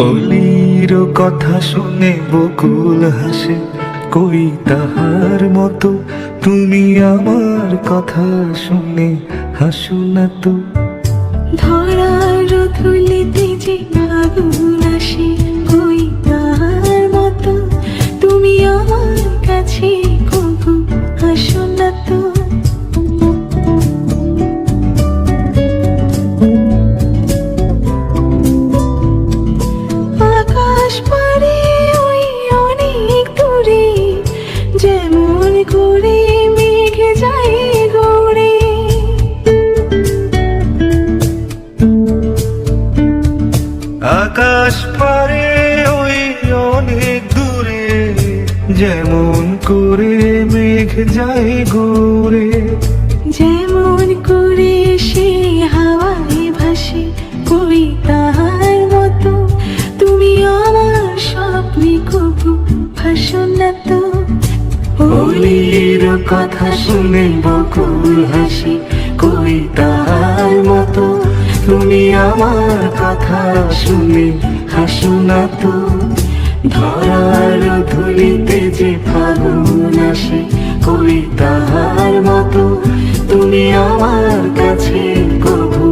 অলির কথা শুনে বকুল হাসে, কই তাহার মতো তুমি আমার কথা শুনে হাসো না তো। ধরার ধুলিতে যে ফাগুন আসে, কই তাহার মতো তুমি আমার কাছে কবু আসো না তো। আকাশ পারে ওই অনেক দূরে, যেমন করে মেঘ যায় গড়ে। আকাশ পারে ওই অনেক দূরে, যেমন করে মেঘ যায় ঘুরে। যেমন করে সে হাওয়ায় ভাসে, কই তাহার মতো তুমি আমার স্বপ্নে কবু ভাসো না তো। অলির কথা শুনে বকুল হাসি, কই তাহার মতো তুমি আমার কথা শুনে হাসো না তো। ধরার ধুলিতে যে ফাগুন আসে, কই তাহার মতো তুমি আমার কাছে কবু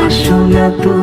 আসো না তো।